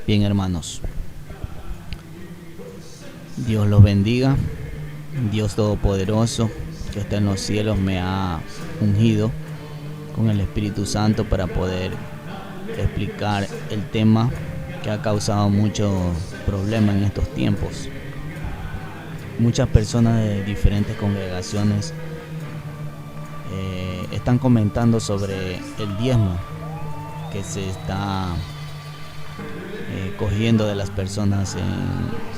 Bien, hermanos, Dios los bendiga. Dios Todopoderoso que está en los cielos me ha ungido con el Espíritu Santo para poder explicar el tema que ha causado mucho problema en estos tiempos. Muchas personas de diferentes congregaciones están comentando sobre el diezmo que se está cogiendo de las personas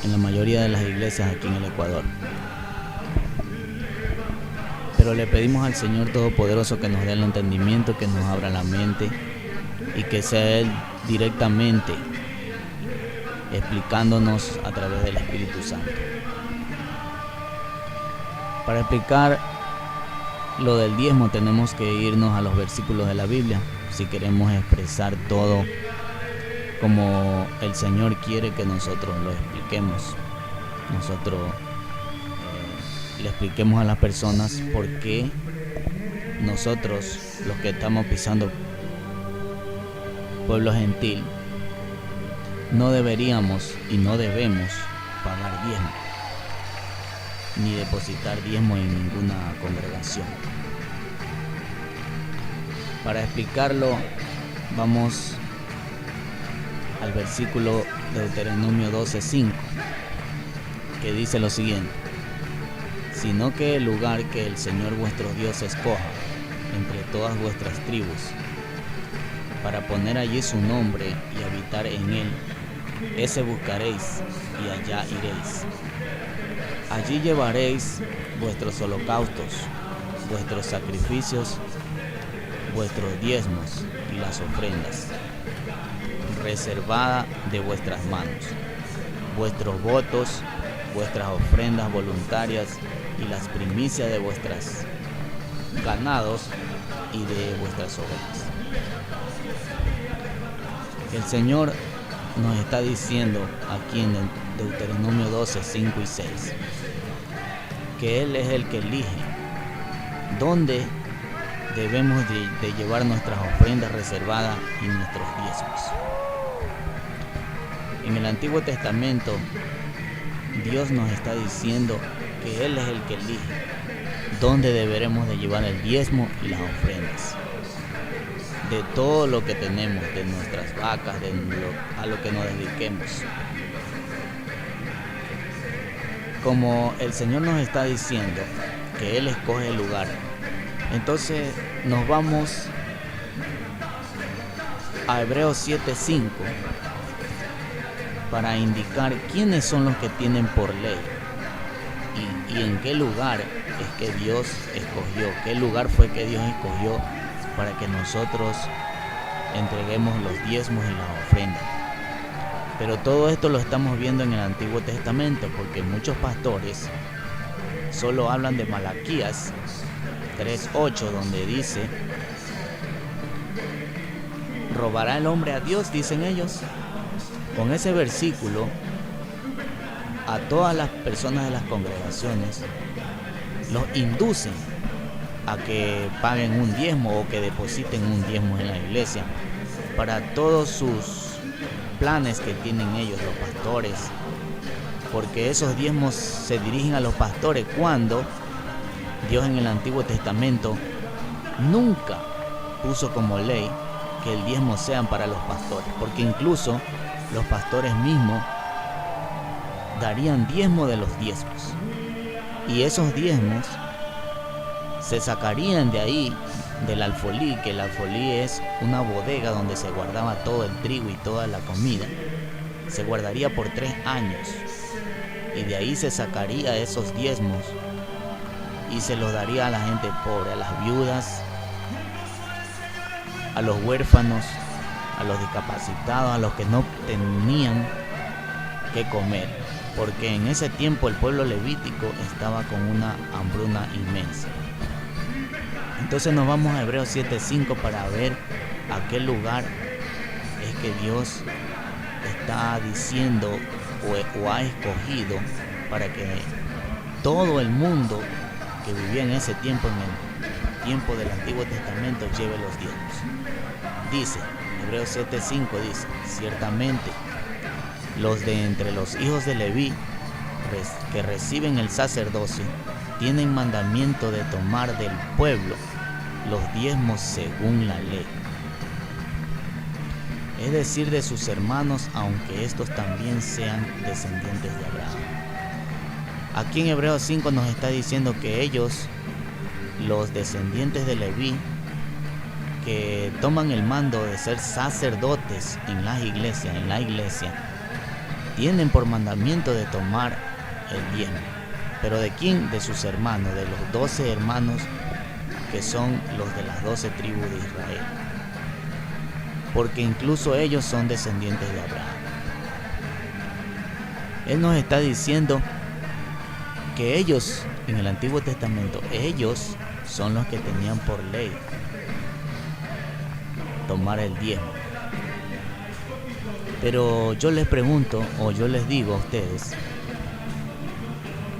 en la mayoría de las iglesias aquí en el Ecuador. Pero le pedimos al Señor Todopoderoso que nos dé el entendimiento, que nos abra la mente y que sea Él directamente explicándonos a través del Espíritu Santo. Para explicar lo del diezmo tenemos que irnos a los versículos de la Biblia si queremos expresar todo como el Señor quiere que nosotros lo expliquemos. Nosotros le expliquemos a las personas por qué nosotros, los que estamos pisando pueblo gentil, no deberíamos y no debemos pagar diezmo ni depositar diezmo en ninguna congregación. Para explicarlo vamos al versículo de Deuteronomio 12:5, que dice lo siguiente: sino que el lugar que el Señor vuestro Dios escoja entre todas vuestras tribus, para poner allí su nombre y habitar en él, ese buscaréis y allá iréis. Allí llevaréis vuestros holocaustos, vuestros sacrificios, vuestros diezmos y las ofrendas, reservada de vuestras manos, vuestros votos, vuestras ofrendas voluntarias y las primicias de vuestros ganados y de vuestras ovejas. El Señor nos está diciendo aquí en Deuteronomio 12, 5 y 6 que Él es el que elige dónde debemos de llevar nuestras ofrendas reservadas y nuestros diezmos. En el Antiguo Testamento Dios nos está diciendo que Él es el que elige dónde deberemos de llevar el diezmo y las ofrendas de todo lo que tenemos, de nuestras vacas, a lo que nos dediquemos. Como el Señor nos está diciendo que Él escoge el lugar, entonces nos vamos a Hebreos 7:5 para indicar quiénes son los que tienen por ley y en qué lugar es que Dios escogió, qué lugar fue que Dios escogió para que nosotros entreguemos los diezmos y las ofrendas. Pero todo esto lo estamos viendo en el Antiguo Testamento, porque muchos pastores solo hablan de Malaquías 3:8, donde dice: ¿robará el hombre a Dios?, dicen ellos. Con ese versículo, a todas las personas de las congregaciones los inducen a que paguen un diezmo o que depositen un diezmo en la iglesia para todos sus planes que tienen ellos, los pastores, porque esos diezmos se dirigen a los pastores, cuando Dios en el Antiguo Testamento nunca puso como ley que el diezmo sean para los pastores, porque incluso los pastores mismos darían diezmo de los diezmos, y esos diezmos se sacarían de ahí, del alfolí, que el alfolí es una bodega donde se guardaba todo el trigo y toda la comida. Se guardaría por 3 años y de ahí se sacaría esos diezmos y se los daría a la gente pobre, a las viudas, a los huérfanos, a los discapacitados, a los que no tenían que comer, porque en ese tiempo el pueblo levítico estaba con una hambruna inmensa. Entonces nos vamos a Hebreos 7:5 para ver a qué lugar es que Dios está diciendo o ha escogido para que todo el mundo que vivía en ese tiempo, en el tiempo del Antiguo Testamento, lleve los diezmos. Dice, Hebreos 7:5 dice: ciertamente los de entre los hijos de Leví que reciben el sacerdocio tienen mandamiento de tomar del pueblo los diezmos según la ley, es decir, de sus hermanos, aunque estos también sean descendientes de Abraham. Aquí en Hebreos 5 nos está diciendo que ellos, los descendientes de Leví, que toman el mando de ser sacerdotes en la iglesia, tienen por mandamiento de tomar el diezmo. ¿Pero de quién? De sus hermanos, de los 12 hermanos que son los de las 12 tribus de Israel. Porque incluso ellos son descendientes de Abraham. Él nos está diciendo que ellos, en el Antiguo Testamento, ellos son los que tenían por ley tomar el diezmo. Pero yo les pregunto, o yo les digo a ustedes,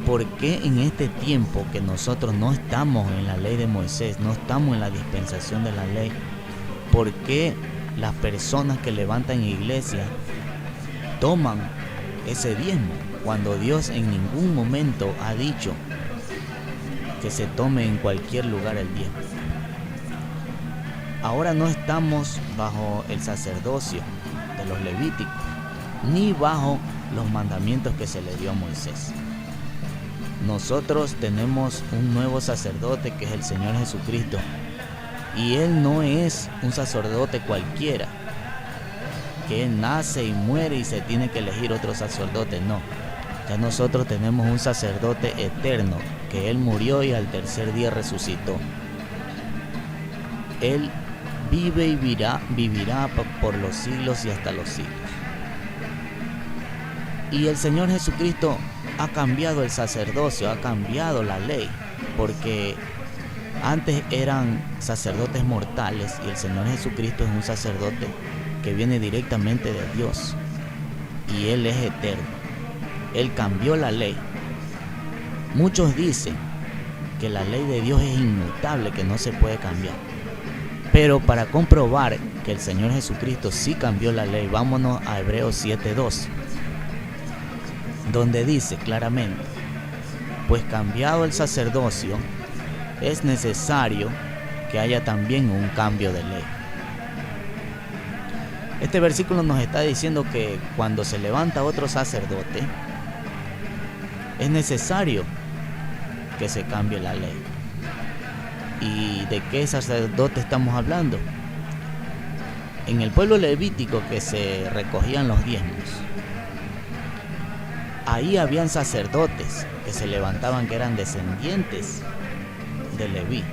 ¿por qué en este tiempo que nosotros no estamos en la ley de Moisés, no estamos en la dispensación de la ley, por qué las personas que levantan iglesia toman ese diezmo cuando Dios en ningún momento ha dicho que se tome en cualquier lugar el diezmo? Ahora no estamos bajo el sacerdocio de los levíticos, ni bajo los mandamientos que se le dio a Moisés. Nosotros tenemos un nuevo sacerdote que es el Señor Jesucristo, y Él no es un sacerdote cualquiera, que Él nace y muere y se tiene que elegir otro sacerdote. No, ya nosotros tenemos un sacerdote eterno, que Él murió y al tercer día resucitó. Él vive y vivirá por los siglos y hasta los siglos. Y el Señor Jesucristo ha cambiado el sacerdocio, ha cambiado la ley, porque antes eran sacerdotes mortales y el Señor Jesucristo es un sacerdote que viene directamente de Dios y Él es eterno. Él cambió la ley. Muchos dicen que la ley de Dios es inmutable, que no se puede cambiar. Pero para comprobar que el Señor Jesucristo sí cambió la ley, vámonos a Hebreos 7:12, donde dice claramente: pues cambiado el sacerdocio, es necesario que haya también un cambio de ley. Este versículo nos está diciendo que cuando se levanta otro sacerdote, es necesario que se cambie la ley. ¿Y de qué sacerdote estamos hablando? En el pueblo levítico que se recogían los diezmos, ahí habían sacerdotes que se levantaban, que eran descendientes de Leví.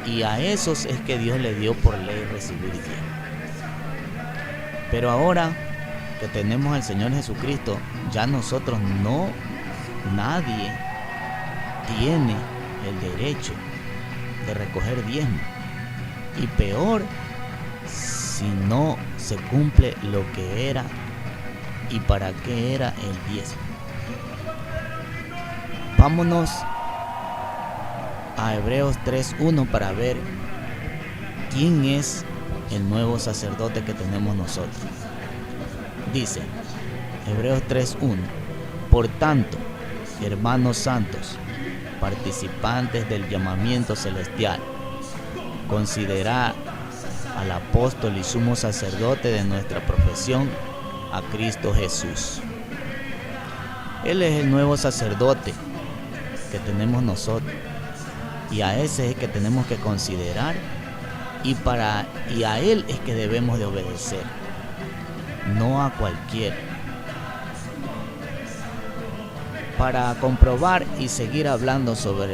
Y a esos es que Dios le dio por ley recibir diezmo. Pero ahora que tenemos al Señor Jesucristo, ya nosotros nadie tiene el derecho de recoger diezmo. Y peor, si no se cumple lo que era y para qué era el diezmo. Vámonos a Hebreos 3:1 para ver quién es el nuevo sacerdote que tenemos nosotros. Dice Hebreos 3:1: por tanto, hermanos santos, participantes del llamamiento celestial, considerad al apóstol y sumo sacerdote de nuestra profesión, a Cristo Jesús. Él es el nuevo sacerdote que tenemos nosotros, y a ese es que tenemos que considerar, y a Él es que debemos de obedecer, no a cualquiera. Para comprobar y seguir hablando sobre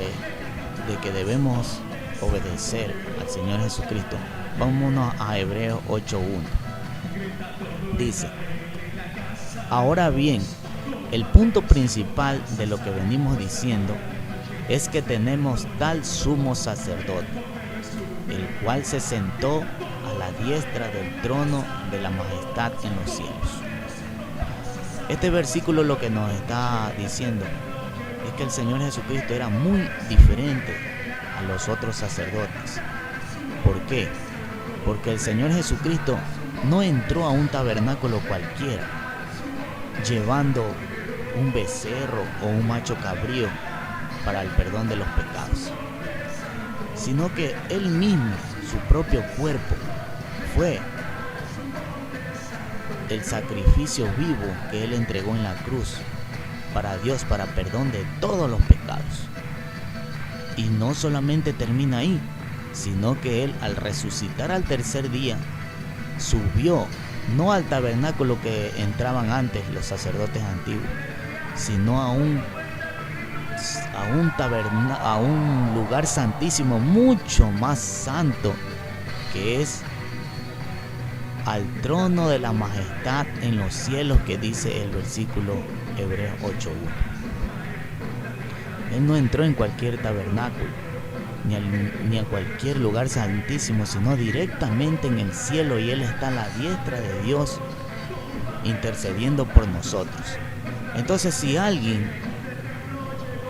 de que debemos obedecer al Señor Jesucristo, vámonos a Hebreos 8:1. Dice: ahora bien, el punto principal de lo que venimos diciendo es que tenemos tal sumo sacerdote, el cual se sentó a la diestra del trono de la majestad en los cielos. Este versículo lo que nos está diciendo es que el Señor Jesucristo era muy diferente a los otros sacerdotes. ¿Por qué? Porque el Señor Jesucristo no entró a un tabernáculo cualquiera, llevando un becerro o un macho cabrío para el perdón de los pecados, sino que Él mismo, su propio cuerpo, fue el sacrificio vivo que Él entregó en la cruz para Dios, para perdón de todos los pecados. Y no solamente termina ahí, sino que Él, al resucitar al tercer día, subió no al tabernáculo que entraban antes los sacerdotes antiguos, sino a un lugar santísimo mucho más santo, que es al trono de la majestad en los cielos, que dice el versículo Hebreos 8:1. Él no entró en cualquier tabernáculo ni a cualquier lugar santísimo, sino directamente en el cielo, y Él está a la diestra de Dios intercediendo por nosotros. Entonces, si alguien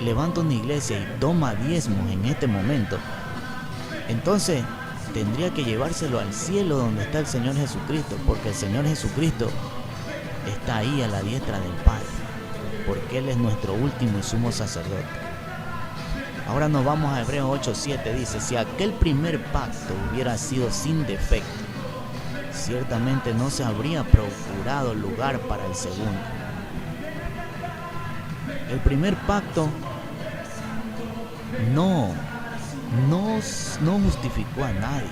levanta una iglesia y toma diezmos en este momento, entonces tendría que llevárselo al cielo donde está el Señor Jesucristo, porque el Señor Jesucristo está ahí a la diestra del Padre, porque Él es nuestro último y sumo sacerdote. Ahora nos vamos a Hebreos 8:7, dice: si aquel primer pacto hubiera sido sin defecto, ciertamente no se habría procurado lugar para el segundo. El primer pacto no justificó a nadie.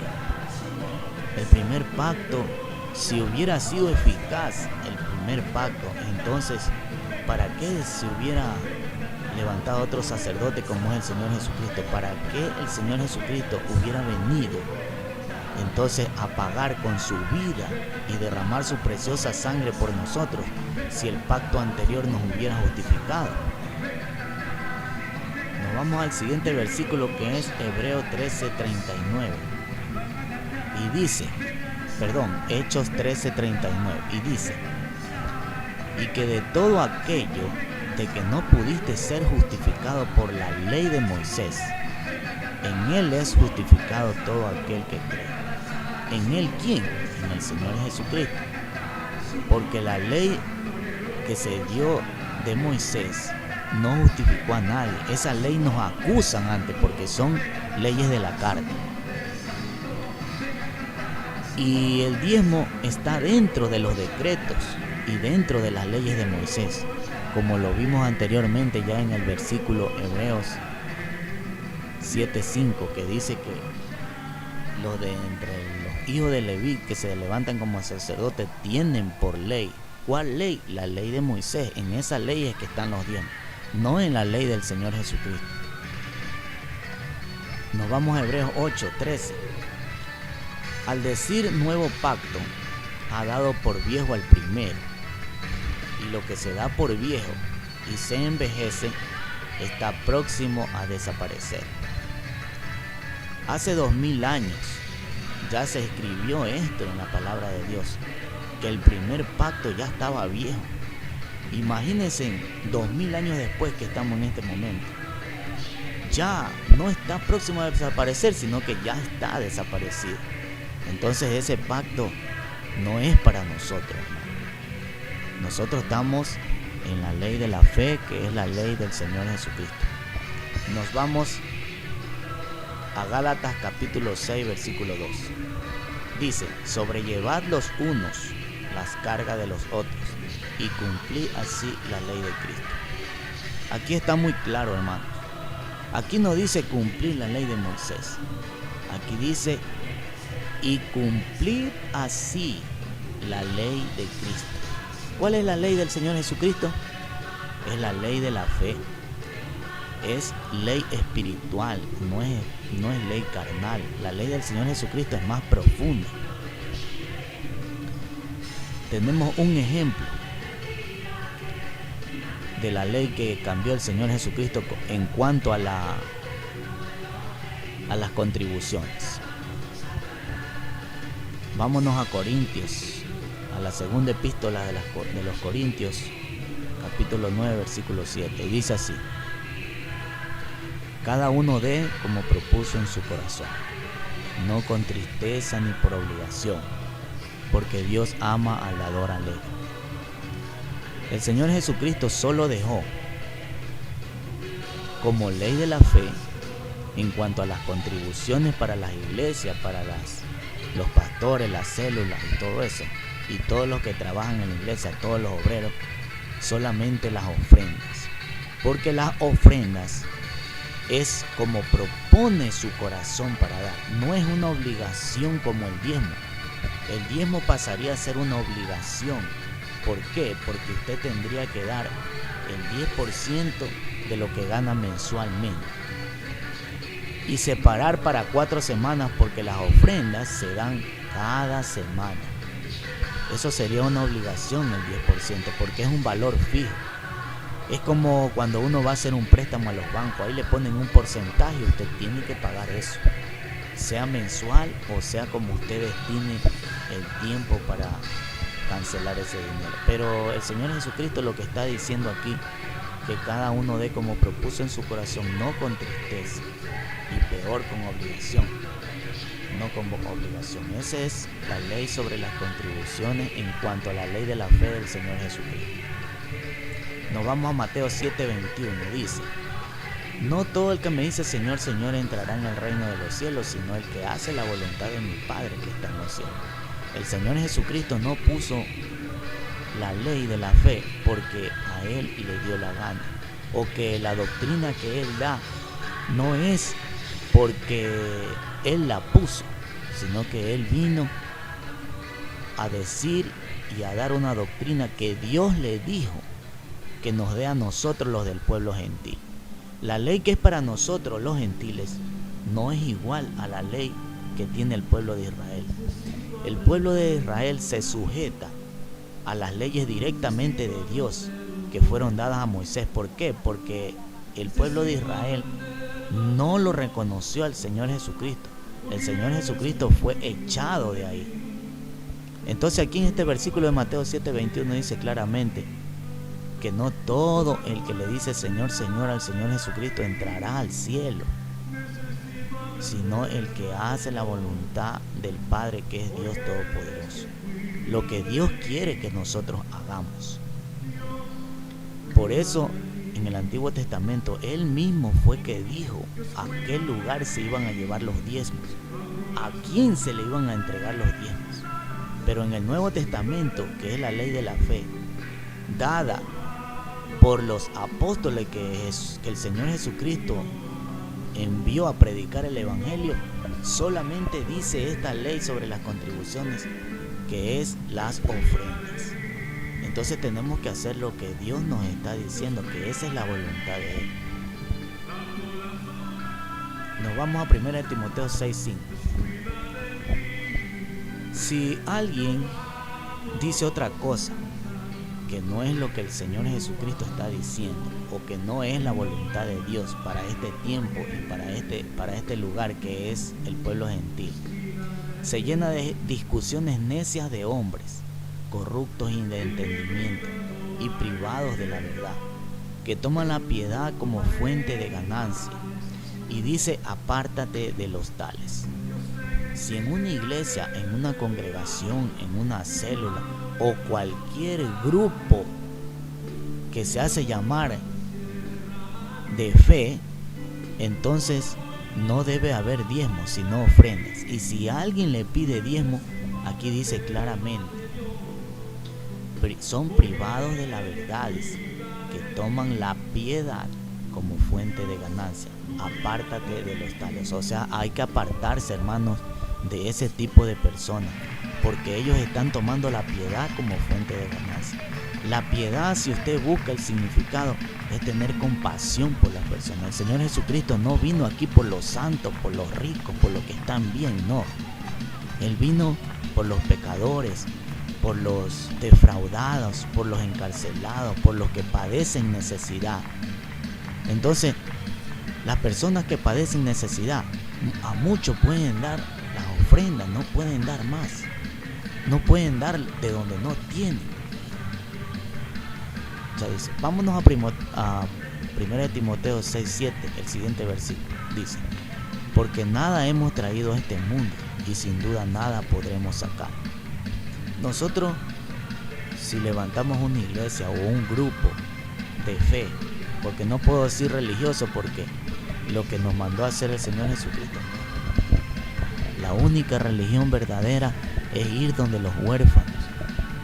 El primer pacto, si hubiera sido eficaz el primer pacto, entonces ¿para qué se hubiera levantado otro sacerdote como es el Señor Jesucristo? ¿Para qué el Señor Jesucristo hubiera venido entonces a pagar con su vida y derramar su preciosa sangre por nosotros, si el pacto anterior nos hubiera justificado? Nos vamos al siguiente versículo, que es Hebreos 13:39, y dice, Hechos 13:39, y dice: y que de todo aquello de que no pudiste ser justificado por la ley de Moisés, en Él es justificado todo aquel que cree. ¿En Él quién? En el Señor Jesucristo. Porque la ley que se dio de Moisés no justificó a nadie. Esa ley nos acusan antes, porque son leyes de la carne. Y el diezmo está dentro de los decretos y dentro de las leyes de Moisés, como lo vimos anteriormente ya en el versículo Hebreos 7:5, que dice que los de entre los hijos de Leví que se levantan como sacerdotes tienen por ley. ¿Cuál ley? La ley de Moisés. En esa ley es que están los diezmos, no en la ley del Señor Jesucristo. Nos vamos a Hebreos 8:13. Al decir nuevo pacto, ha dado por viejo al primero, y lo que se da por viejo y se envejece está próximo a desaparecer. Hace 2000 años ya se escribió esto en la palabra de Dios, que el primer pacto ya estaba viejo. Imagínense 2000 años después que estamos en este momento. Ya no está próximo a desaparecer, sino que ya está desaparecido. Entonces ese pacto no es para nosotros. Nosotros estamos en la ley de la fe, que es la ley del Señor Jesucristo. Nos vamos a Gálatas capítulo 6, versículo 2. Dice: sobrellevad los unos las cargas de los otros y cumplid así la ley de Cristo. Aquí está muy claro, hermanos. Aquí no dice cumplir la ley de Moisés. Aquí dice: y cumplir así la ley de Cristo. ¿Cuál es la ley del Señor Jesucristo? Es la ley de la fe. Es ley espiritual, no es ley carnal. La ley del Señor Jesucristo es más profunda. Tenemos un ejemplo de la ley que cambió el Señor Jesucristo en cuanto a las contribuciones. Vámonos a Corintios, a la segunda epístola de los Corintios, capítulo 9, versículo 7, y dice así: cada uno dé como propuso en su corazón, no con tristeza ni por obligación, porque Dios ama al dador alegre. El Señor Jesucristo solo dejó como ley de la fe en cuanto a las contribuciones para las iglesias, para los pastores, las células y todo eso, y todos los que trabajan en la iglesia, todos los obreros, solamente las ofrendas, porque las ofrendas es como propone su corazón para dar, no es una obligación como el diezmo. El diezmo pasaría a ser una obligación. ¿Por qué? Porque usted tendría que dar el 10% de lo que gana mensualmente y separar para 4 semanas, porque las ofrendas se dan cada semana. Eso sería una obligación, el 10%, porque es un valor fijo. Es como cuando uno va a hacer un préstamo a los bancos, ahí le ponen un porcentaje y usted tiene que pagar eso, sea mensual o sea como usted destine el tiempo para cancelar ese dinero. Pero el Señor Jesucristo lo que está diciendo aquí, que cada uno dé como propuso en su corazón, no con tristeza, y peor con obligación, no con obligación. Esa es la ley sobre las contribuciones en cuanto a la ley de la fe del Señor Jesucristo. Nos vamos a Mateo 7:21, dice: no todo el que me dice Señor, Señor entrará en el reino de los cielos, sino el que hace la voluntad de mi Padre que está en los cielos. El Señor Jesucristo no puso la ley de la fe porque a Él le dio la gana, o que la doctrina que Él da no es porque Él la puso, sino que Él vino a decir y a dar una doctrina que Dios le dijo que nos dé a nosotros los del pueblo gentil. La ley que es para nosotros los gentiles no es igual a la ley que tiene el pueblo de Israel. El pueblo de Israel se sujeta a las leyes directamente de Dios que fueron dadas a Moisés. ¿Por qué? Porque el pueblo de Israel no lo reconoció al Señor Jesucristo. El Señor Jesucristo fue echado de ahí. Entonces aquí en este versículo de Mateo 7:21 dice claramente que no todo el que le dice Señor, Señor al Señor Jesucristo entrará al cielo, sino el que hace la voluntad del Padre, que es Dios Todopoderoso. Lo que Dios quiere que nosotros hagamos. Por eso en el Antiguo Testamento Él mismo fue que dijo a qué lugar se iban a llevar los diezmos, a quién se le iban a entregar los diezmos. Pero en el Nuevo Testamento, que es la ley de la fe dada por los apóstoles que el Señor Jesucristo envió a predicar el Evangelio, solamente dice esta ley sobre las contribuciones, que es las ofrendas. Entonces tenemos que hacer lo que Dios nos está diciendo, que esa es la voluntad de Él. Nos vamos a 1 Timoteo 6:5. Si alguien dice otra cosa que no es lo que el Señor Jesucristo está diciendo, o que no es la voluntad de Dios para este tiempo y para este lugar que es el pueblo gentil, se llena de discusiones necias de hombres corruptos y de entendimiento y privados de la verdad, que toman la piedad como fuente de ganancia, y dice: apártate de los tales. Si en una iglesia, en una congregación, en una célula o cualquier grupo que se hace llamar de fe, entonces no debe haber diezmos, sino ofrendas. Y si alguien le pide diezmo, aquí dice claramente, son privados de la verdad, que toman la piedad como fuente de ganancia. Apártate de los tales. O sea, hay que apartarse, hermanos, de ese tipo de personas, porque ellos están tomando la piedad como fuente de ganancia. La piedad, si usted busca el significado, es tener compasión por las personas. El Señor Jesucristo no vino aquí por los santos, por los ricos, por los que están bien, no. Él vino por los pecadores, por los defraudados, por los encarcelados, por los que padecen necesidad. Entonces, las personas que padecen necesidad, a muchos pueden dar las ofrendas, no pueden dar más. No pueden dar de donde no tienen. O sea, dice, vámonos a 1 Timoteo 6:7, el siguiente versículo. Dice: porque nada hemos traído a este mundo, y sin duda nada podremos sacar. Nosotros, si levantamos una iglesia o un grupo de fe, porque no puedo decir religioso, porque lo que nos mandó a hacer el Señor Jesucristo, la única religión verdadera es ir donde los huérfanos,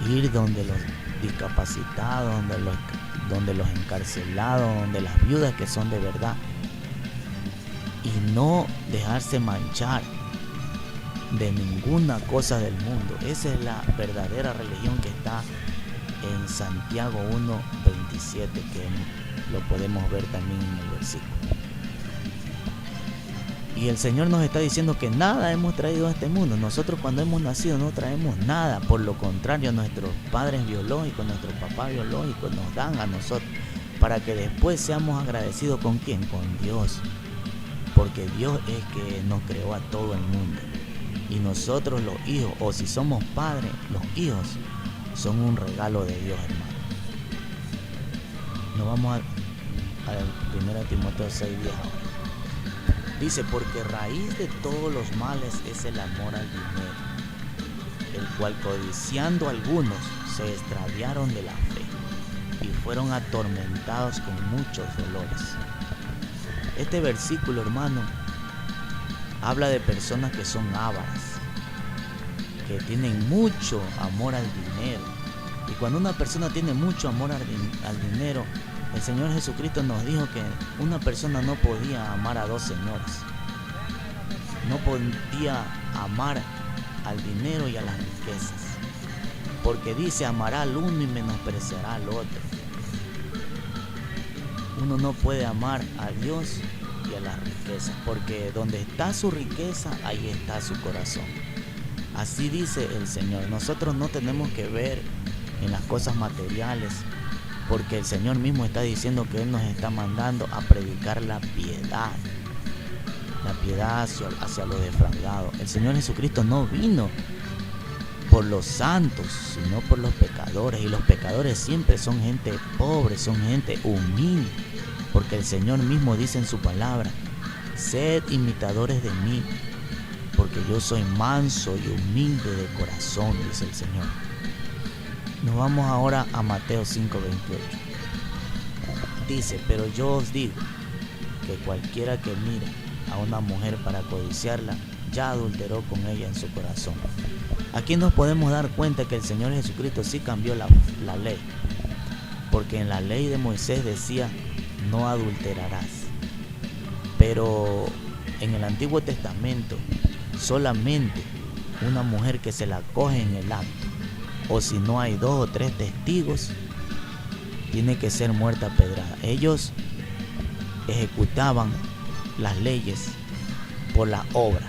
ir donde los discapacitados, donde los encarcelados, donde las viudas que son de verdad, y no dejarse manchar de ninguna cosa del mundo. Esa es la verdadera religión que está en Santiago 1:27, que lo podemos ver también en el versículo. Y el Señor nos está diciendo que nada hemos traído a este mundo. Nosotros cuando hemos nacido no traemos nada. Por lo contrario, nuestros padres biológicos, nuestros papás biológicos nos dan a nosotros, para que después seamos agradecidos ¿con quién? Con Dios. Porque Dios es que nos creó a todo el mundo. Y nosotros los hijos, o si somos padres, los hijos son un regalo de Dios, hermano. Nos vamos a 1 Timoteo 6:10 ahora. Dice, porque raíz de todos los males es el amor al dinero, el cual codiciando algunos se extraviaron de la fe y fueron atormentados con muchos dolores. Este versículo, hermano, habla de personas que son ávaras, que tienen mucho amor al dinero. Y cuando una persona tiene mucho amor al dinero, el Señor Jesucristo nos dijo que una persona no podía amar a dos señores. No podía amar al dinero y a las riquezas. Porque dice, amará al uno y menospreciará al otro. Uno no puede amar a Dios y a las riquezas, porque donde está su riqueza, ahí está su corazón. Así dice el Señor. Nosotros no tenemos que ver en las cosas materiales, porque el Señor mismo está diciendo que Él nos está mandando a predicar la piedad hacia los defraudados. El Señor Jesucristo no vino por los santos, sino por los pecadores, y los pecadores siempre son gente pobre, son gente humilde, porque el Señor mismo dice en su palabra, sed imitadores de mí, porque yo soy manso y humilde de corazón, dice el Señor. Nos vamos ahora a Mateo 5:28. Dice, pero yo os digo que cualquiera que mire a una mujer para codiciarla, ya adulteró con ella en su corazón. Aquí nos podemos dar cuenta que el Señor Jesucristo sí cambió la ley, porque en la ley de Moisés decía, no adulterarás. Pero en el Antiguo Testamento, solamente una mujer que se la coge en el acto, o si no hay 2 o 3 testigos, tiene que ser muerta a pedrada. Ellos ejecutaban las leyes por la obra,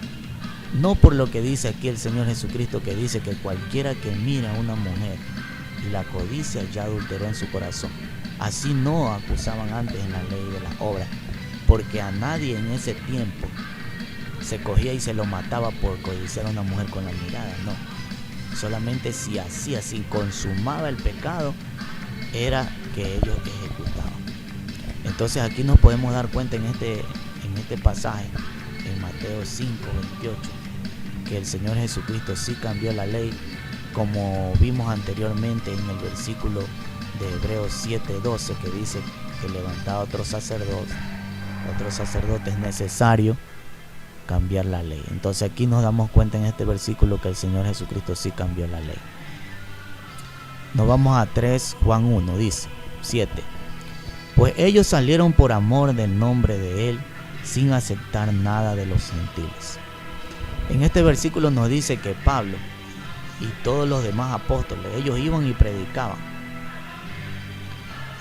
no por lo que dice aquí el Señor Jesucristo, que dice que cualquiera que mira a una mujer y la codicia ya adulteró en su corazón. Así no acusaban antes en la ley de las obras, porque a nadie en ese tiempo se cogía y se lo mataba por codiciar a una mujer con la mirada, no. Solamente si hacía, si consumaba el pecado, era que ellos ejecutaban. Entonces aquí nos podemos dar cuenta en este pasaje, en Mateo 5:28, que el Señor Jesucristo sí cambió la ley, como vimos anteriormente en el versículo de Hebreos 7:12, que dice que levantaba otro sacerdote es necesario cambiar la ley. Entonces aquí nos damos cuenta en este versículo que el Señor Jesucristo sí cambió la ley. Nos vamos a 3 Juan 1, dice 7. Pues ellos salieron por amor del nombre de Él, sin aceptar nada de los gentiles. En este versículo nos dice que Pablo y todos los demás apóstoles, ellos iban y predicaban,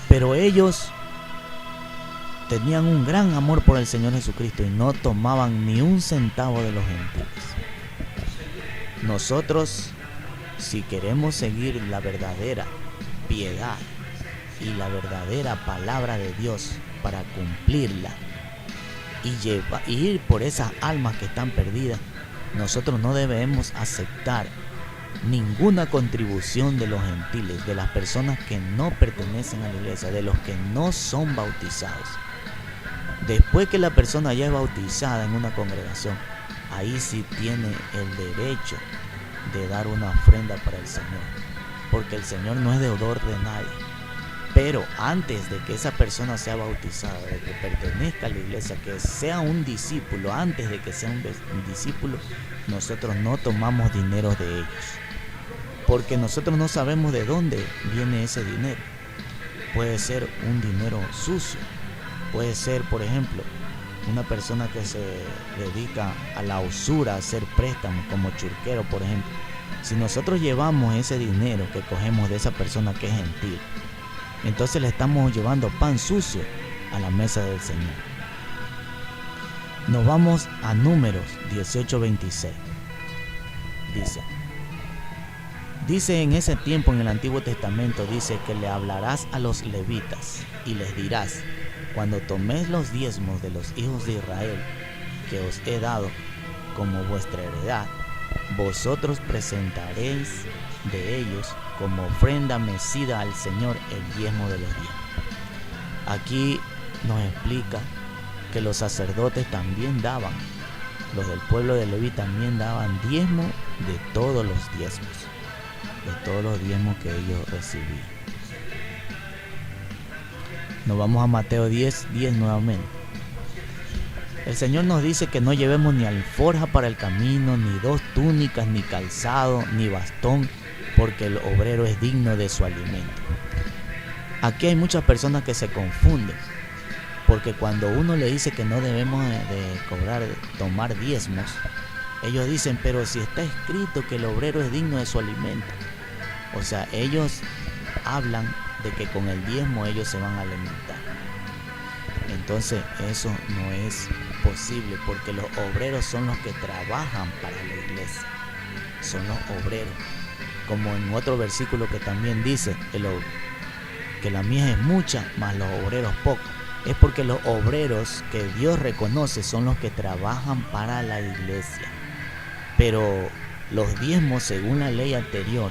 pero ellos tenían un gran amor por el Señor Jesucristo y no tomaban ni un centavo de los gentiles. Nosotros, si queremos seguir la verdadera piedad y la verdadera palabra de Dios para cumplirla y ir por esas almas que están perdidas, nosotros no debemos aceptar ninguna contribución de los gentiles, de las personas que no pertenecen a la iglesia, de los que no son bautizados. Después que la persona ya es bautizada en una congregación, ahí sí tiene el derecho de dar una ofrenda para el Señor, porque el Señor no es deudor de nadie. Pero antes de que esa persona sea bautizada, de que pertenezca a la iglesia, que sea un discípulo, antes de que sea un discípulo, nosotros no tomamos dinero de ellos, porque nosotros no sabemos de dónde viene ese dinero. Puede ser un dinero sucio, puede ser, por ejemplo, una persona que se dedica a la usura, a hacer préstamos, como churquero, por ejemplo. Si nosotros llevamos ese dinero que cogemos de esa persona que es gentil, entonces le estamos llevando pan sucio a la mesa del Señor. Nos vamos a Números 18:26. Dice en ese tiempo, en el Antiguo Testamento, dice que le hablarás a los levitas y les dirás: cuando toméis los diezmos de los hijos de Israel que os he dado como vuestra heredad, vosotros presentaréis de ellos como ofrenda mecida al Señor el diezmo de los diezmos. Aquí nos explica que los sacerdotes también daban, los del pueblo de Leví también daban diezmo de todos los diezmos, de todos los diezmos que ellos recibían. Nos vamos a Mateo 10:10 nuevamente. El Señor nos dice que no llevemos ni alforja para el camino, ni 2 túnicas, ni calzado, ni bastón, porque el obrero es digno de su alimento. Aquí hay muchas personas que se confunden, porque cuando uno le dice que no debemos de tomar diezmos, ellos dicen: pero si está escrito que el obrero es digno de su alimento. O sea, ellos hablan de que con el diezmo ellos se van a alimentar. Entonces eso no es posible, porque los obreros son los que trabajan para la iglesia, son los obreros. Como en otro versículo que también dice que la mies es mucha, mas los obreros pocos. Es porque los obreros que Dios reconoce son los que trabajan para la iglesia. Pero los diezmos, según la ley anterior,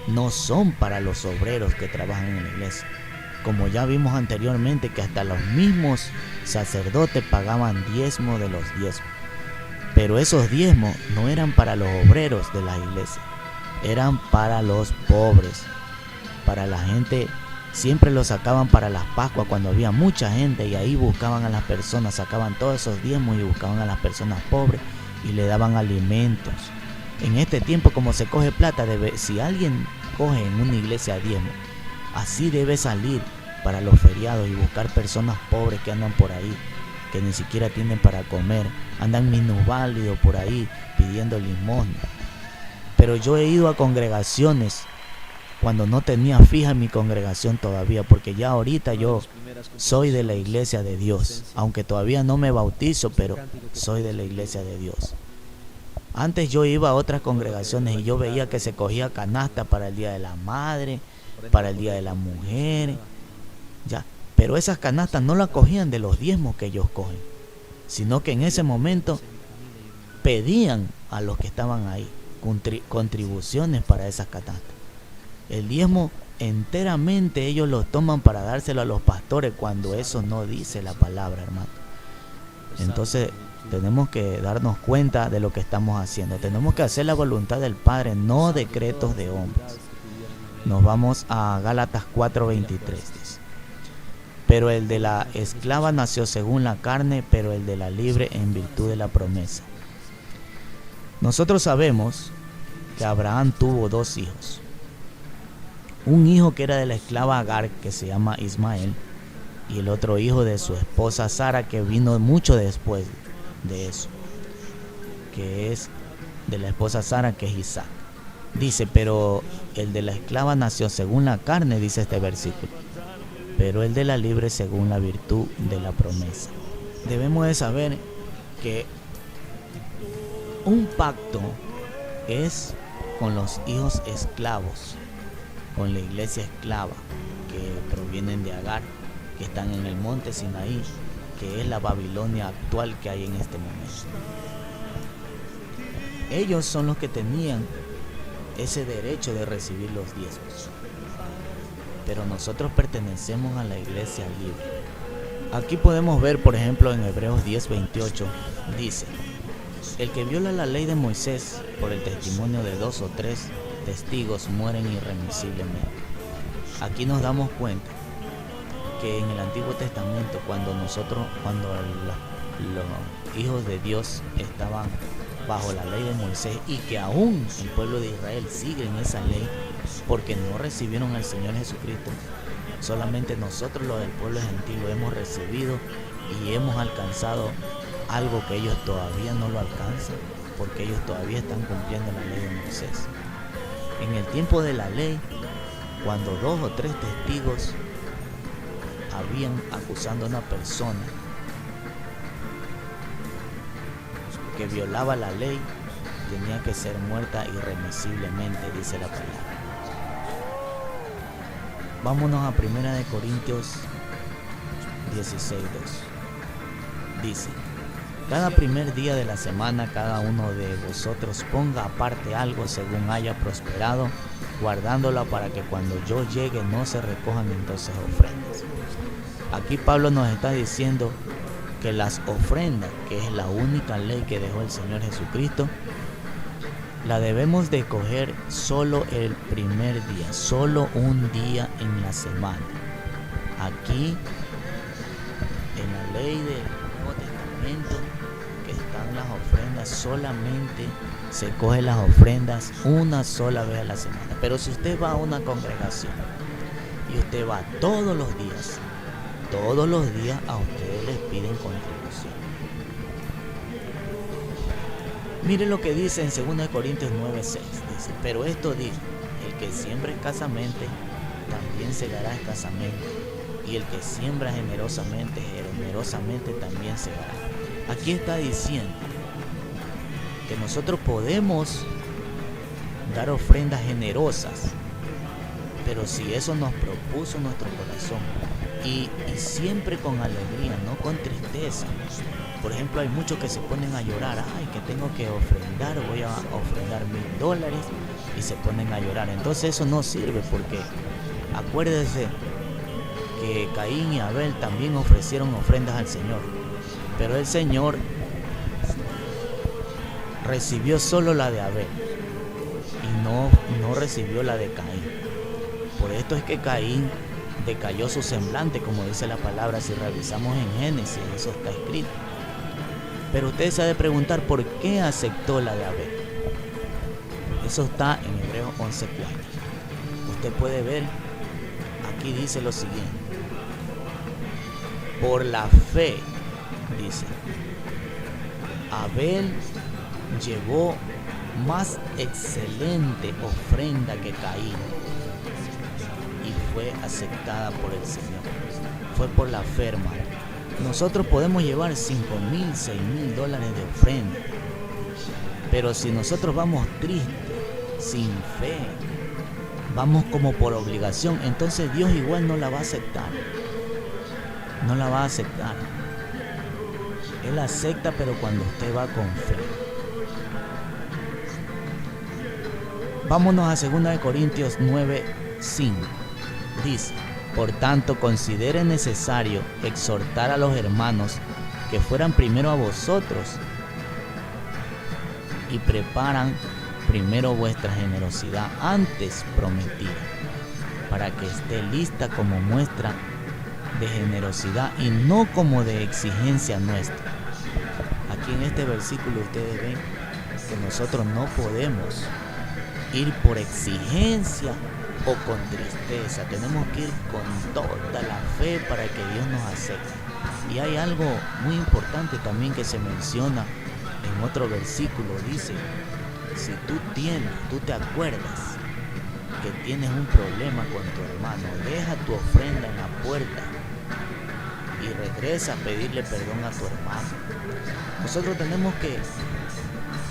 no son para los obreros que trabajan en la iglesia. Como ya vimos anteriormente, que hasta los mismos sacerdotes pagaban diezmo de los diezmos. Pero esos diezmos no eran para los obreros de la iglesia, eran para los pobres, para la gente. Siempre los sacaban para las Pascuas, cuando había mucha gente, y ahí buscaban a las personas, sacaban todos esos diezmos y buscaban a las personas pobres y le daban alimentos. En este tiempo, como se coge plata, si alguien coge en una iglesia diezmo, así debe salir para los feriados y buscar personas pobres que andan por ahí, que ni siquiera tienen para comer, andan minusválidos por ahí pidiendo limosna. Pero yo he ido a congregaciones cuando no tenía fija mi congregación todavía, porque ya ahorita yo soy de la iglesia de Dios, aunque todavía no me bautizo, pero soy de la iglesia de Dios. Antes yo iba a otras congregaciones y yo veía que se cogía canasta para el Día de la Madre, para el Día de la Mujer, ya. Pero esas canastas no las cogían de los diezmos que ellos cogen, sino que en ese momento pedían a los que estaban ahí contribuciones para esas canastas. El diezmo enteramente ellos lo toman para dárselo a los pastores, cuando eso no dice la palabra, hermano. Entonces tenemos que darnos cuenta de lo que estamos haciendo. Tenemos que hacer la voluntad del Padre, no decretos de hombres. Nos vamos a Gálatas 4:23. Dice: pero el de la esclava nació según la carne, pero el de la libre en virtud de la promesa. Nosotros sabemos que Abraham tuvo 2 hijos. Un hijo que era de la esclava Agar, que se llama Ismael, y el otro hijo de su esposa Sara, que vino mucho después de eso, que es de la esposa Sara, que es Isaac. Dice: pero el de la esclava nació según la carne, dice este versículo, pero el de la libre según la virtud de la promesa. Debemos de saber que un pacto es con los hijos esclavos, con la iglesia esclava, que provienen de Agar, que están en el monte Sinaí, que es la Babilonia actual que hay en este momento. Ellos son los que tenían ese derecho de recibir los diezmos, pero nosotros pertenecemos a la iglesia libre. Aquí podemos ver, por ejemplo, en Hebreos 10:28 dice: El que viola la ley de Moisés por el testimonio de 2 o 3 testigos mueren irremisiblemente. Aquí nos damos cuenta que en el Antiguo Testamento, cuando los hijos de Dios estaban bajo la ley de Moisés, y que aún el pueblo de Israel sigue en esa ley porque no recibieron al Señor Jesucristo, solamente nosotros, los del pueblo gentil, hemos recibido y hemos alcanzado algo que ellos todavía no lo alcanzan, porque ellos todavía están cumpliendo la ley de Moisés. En el tiempo de la ley, cuando 2 o 3 testigos habían acusando a una persona que violaba la ley, tenía que ser muerta irremisiblemente, dice la palabra. Vámonos a 1 de Corintios 16:2. Dice: cada primer día de la semana cada uno de vosotros ponga aparte algo según haya prosperado, guardándola para que cuando yo llegue no se recojan entonces ofrendas. Aquí Pablo nos está diciendo que las ofrendas, que es la única ley que dejó el Señor Jesucristo, la debemos de coger solo el primer día, solo un día en la semana. Aquí, en la ley del Nuevo Testamento, que están las ofrendas, solamente se coge las ofrendas una sola vez a la semana. Pero si usted va a una congregación y usted va todos los días a ustedes les piden contribución. Mire lo que dice en 2 Corintios 9:6. Dice: pero esto dice, el que siembra escasamente, también segará escasamente, y el que siembra generosamente, generosamente también segará. Aquí está diciendo que nosotros podemos dar ofrendas generosas, pero si eso nos propuso nuestro corazón, y siempre con alegría, no con tristeza. Por ejemplo, hay muchos que se ponen a llorar: ay, que tengo que ofrendar, voy a ofrendar $1000, y se ponen a llorar. Entonces eso no sirve, porque acuérdense que Caín y Abel también ofrecieron ofrendas al Señor, pero el Señor recibió solo la de Abel y no recibió la de Caín. Por esto es que Caín decayó su semblante, como dice la palabra. Si revisamos en Génesis, eso está escrito. Pero usted se ha de preguntar por qué aceptó la de Abel. Eso está en Hebreos 11:4. Usted puede ver, aquí dice lo siguiente: por la fe, dice, Abel llevó más excelente ofrenda que Caín, y fue aceptada por el Señor. Fue por la fe, hermano. Nosotros podemos llevar $5,000, $6,000 de ofrenda, pero si nosotros vamos tristes, sin fe, vamos como por obligación, entonces Dios igual no la va a aceptar. No la va a aceptar. Él acepta, pero cuando usted va con fe. Vámonos a 2 Corintios 9:5. Dice: por tanto, considere necesario exhortar a los hermanos que fueran primero a vosotros y preparan primero vuestra generosidad antes prometida, para que esté lista como muestra de generosidad y no como de exigencia nuestra. Aquí en este versículo ustedes ven que nosotros no podemos ir por exigencia o con tristeza. Tenemos que ir con toda la fe para que Dios nos acepte. Y hay algo muy importante también que se menciona en otro versículo. Dice: si tú te acuerdas que tienes un problema con tu hermano, deja tu ofrenda en la puerta y regresa a pedirle perdón a tu hermano. Nosotros tenemos que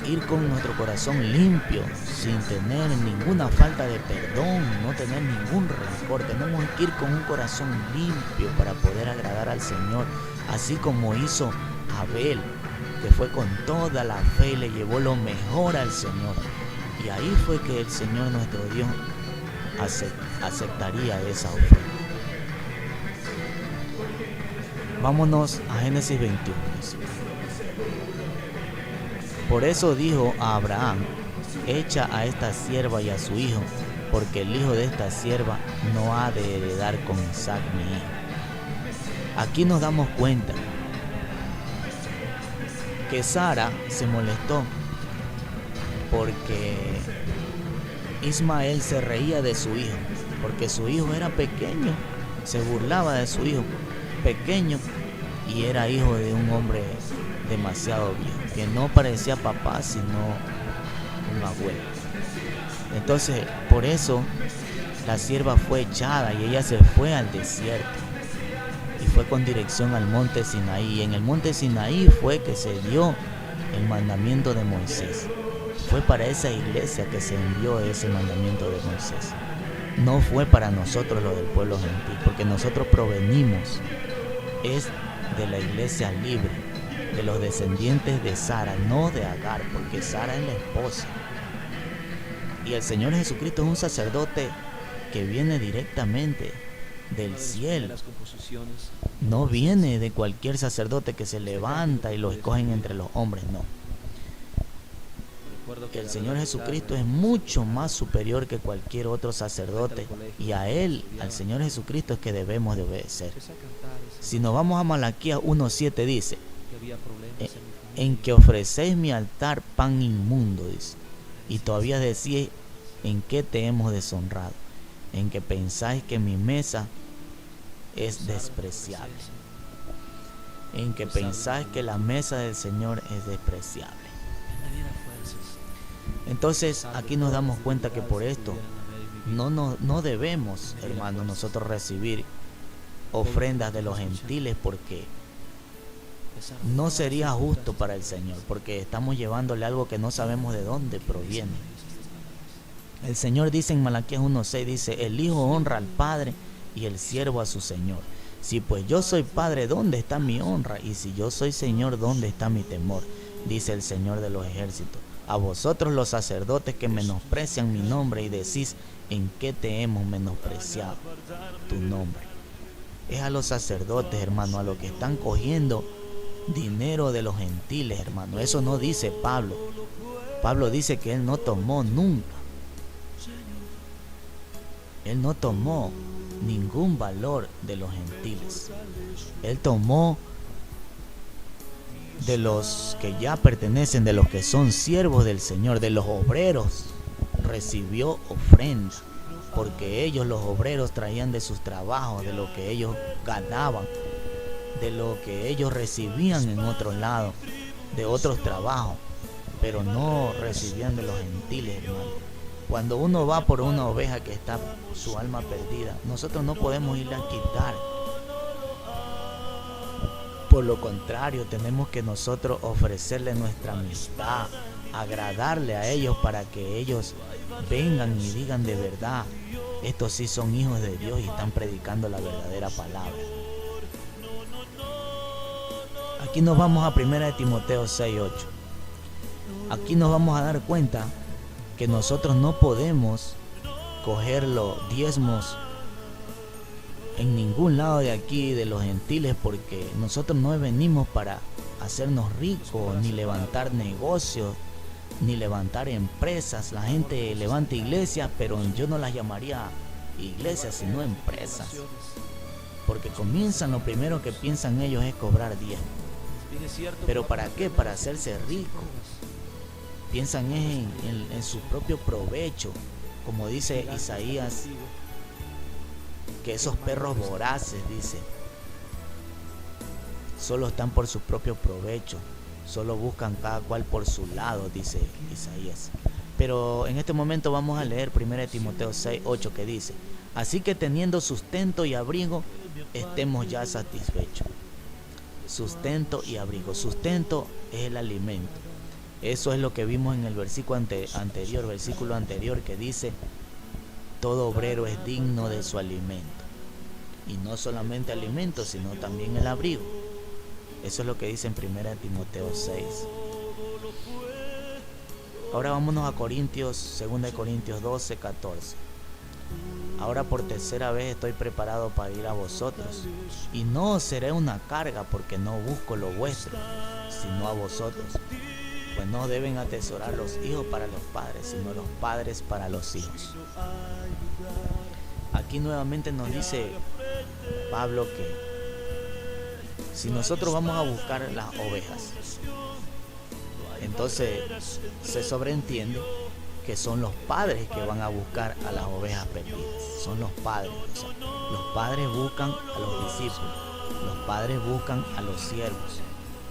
ir con nuestro corazón limpio, sin tener ninguna falta de perdón, no tener ningún rencor. Tenemos que ir con un corazón limpio para poder agradar al Señor, así como hizo Abel, que fue con toda la fe y le llevó lo mejor al Señor. Y ahí fue que el Señor nuestro Dios aceptaría esa ofrenda. Vámonos a Génesis 21. Por eso dijo a Abraham: echa a esta sierva y a su hijo, porque el hijo de esta sierva no ha de heredar con Isaac mi hijo. Aquí nos damos cuenta que Sara se molestó porque Ismael se reía de su hijo, porque su hijo era pequeño, se burlaba de su hijo pequeño y era hijo de un hombre demasiado viejo, que no parecía papá sino un abuelo. Entonces, por eso la sierva fue echada y ella se fue al desierto y fue con dirección al monte Sinaí. Y en el monte Sinaí fue que se dio el mandamiento de Moisés. Fue para esa iglesia que se envió ese mandamiento de Moisés. No fue para nosotros, lo del pueblo gentil, porque nosotros provenimos es de la iglesia libre, de los descendientes de Sara, no de Agar, porque Sara es la esposa. Y el Señor Jesucristo es un sacerdote que viene directamente del cielo. No viene de cualquier sacerdote que se levanta y lo escogen entre los hombres, no. El Señor Jesucristo es mucho más superior que cualquier otro sacerdote, y a Él, al Señor Jesucristo, es que debemos de obedecer. Si nos vamos a Malaquías 1:7 dice: en que ofrecéis mi altar pan inmundo, dice, y todavía decís: en qué te hemos deshonrado, en que pensáis que mi mesa es despreciable, en que pensáis que la mesa del Señor es despreciable. Entonces aquí nos damos cuenta que por esto no debemos, hermanos, nosotros recibir ofrendas de los gentiles, porque no sería justo para el Señor, porque estamos llevándole algo que no sabemos de dónde proviene. El Señor dice en Malaquías 1:6, dice: el hijo honra al padre y el siervo a su señor. Si pues yo soy padre, ¿dónde está mi honra? Y si yo soy señor, ¿dónde está mi temor? Dice el Señor de los ejércitos. A vosotros los sacerdotes que menosprecian mi nombre y decís: ¿en qué te hemos menospreciado tu nombre? Es a los sacerdotes, hermano, a los que están cogiendo dinero de los gentiles, hermano. Eso no dice Pablo. Pablo dice que él no tomó nunca. Él no tomó ningún valor de los gentiles. Él tomó de los que ya pertenecen, de los que son siervos del Señor, de los obreros. Recibió ofrenda, porque ellos, los obreros, traían de sus trabajos, de lo que ellos ganaban, de lo que ellos recibían en otro lado, de otros trabajos, pero no recibían de los gentiles, hermano. Cuando uno va por una oveja que está su alma perdida, nosotros no podemos irle a quitar. Por lo contrario, tenemos que nosotros ofrecerle nuestra amistad, agradarle a ellos para que ellos vengan y digan: de verdad, estos sí son hijos de Dios y están predicando la verdadera palabra. Aquí nos vamos a 1 Timoteo 6:8. Aquí nos vamos a dar cuenta que nosotros no podemos coger los diezmos en ningún lado de aquí de los gentiles, porque nosotros no venimos para hacernos ricos, ni levantar negocios, ni levantar empresas. La gente levanta iglesias, pero yo no las llamaría iglesias, sino empresas, porque comienzan, lo primero que piensan ellos es cobrar diezmo. ¿Pero para qué? Para hacerse ricos. Piensan en su propio provecho, como dice Isaías, que esos perros voraces, dice, solo están por su propio provecho, solo buscan cada cual por su lado, dice Isaías. Pero en este momento vamos a leer 1 Timoteo 6:8, que dice: así que teniendo sustento y abrigo, estemos ya satisfechos. Sustento y abrigo. Sustento es el alimento. Eso es lo que vimos en el versículo anterior, que dice: todo obrero es digno de su alimento. Y no solamente alimento, sino también el abrigo. Eso es lo que dice en 1 Timoteo 6. Ahora vámonos a 2 Corintios 12:14. Ahora por tercera vez estoy preparado para ir a vosotros, y no os seré una carga, porque no busco lo vuestro, sino a vosotros, Pues no deben atesorar los hijos para los padres, sino los padres para los hijos. Aquí nuevamente nos dice Pablo que si nosotros vamos a buscar las ovejas, entonces se sobreentiende que son los padres que van a buscar a las ovejas perdidas. Son los padres. O sea, los padres buscan a los discípulos. Los padres buscan a los siervos.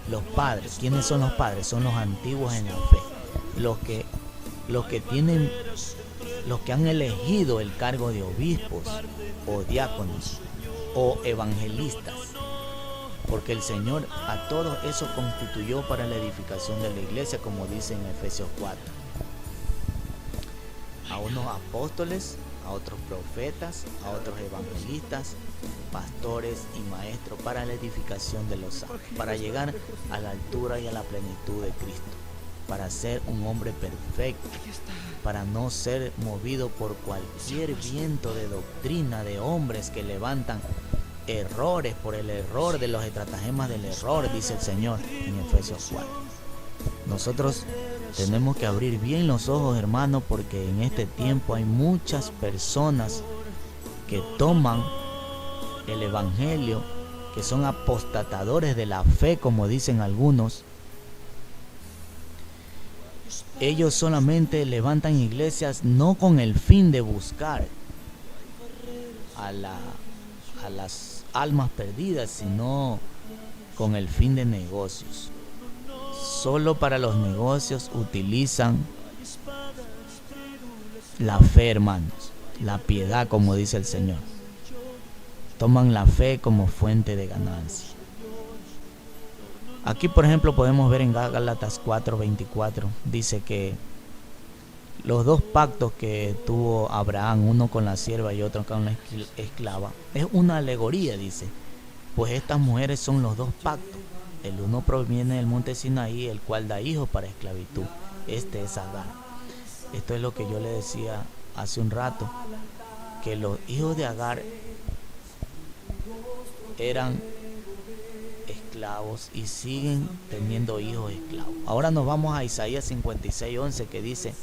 Los padres, ¿quiénes son los padres? Son los antiguos en la fe. Los que han elegido el cargo de obispos o diáconos o evangelistas. Porque el Señor a todos esos constituyó para la edificación de la iglesia, como dice en Efesios 4. A unos apóstoles, a otros profetas, a otros evangelistas, pastores y maestros para la edificación de los santos, para llegar a la altura y a la plenitud de Cristo, para ser un hombre perfecto, para no ser movido por cualquier viento de doctrina de hombres que levantan errores por el error de los estratagemas del error, dice el Señor en Efesios 4. Nosotros tenemos que abrir bien los ojos, hermanos, porque en este tiempo hay muchas personas que toman el evangelio, que son apostatadores de la fe, como dicen algunos. Ellos solamente levantan iglesias no con el fin de buscar a las almas perdidas, sino con el fin de negocios. Solo para los negocios utilizan la fe, hermanos, la piedad, como dice el Señor. Toman la fe como fuente de ganancia. Aquí, por ejemplo, podemos ver en Gálatas 4:24, dice que los dos pactos que tuvo Abraham, uno con la sierva y otro con la esclava, es una alegoría, dice, pues estas mujeres son los dos pactos. El uno proviene del monte Sinaí, el cual da hijos para esclavitud. Este es Agar. Esto es lo que yo le decía hace un rato, que los hijos de Agar eran esclavos y siguen teniendo hijos esclavos. Ahora nos vamos a Isaías 56:11, que dice: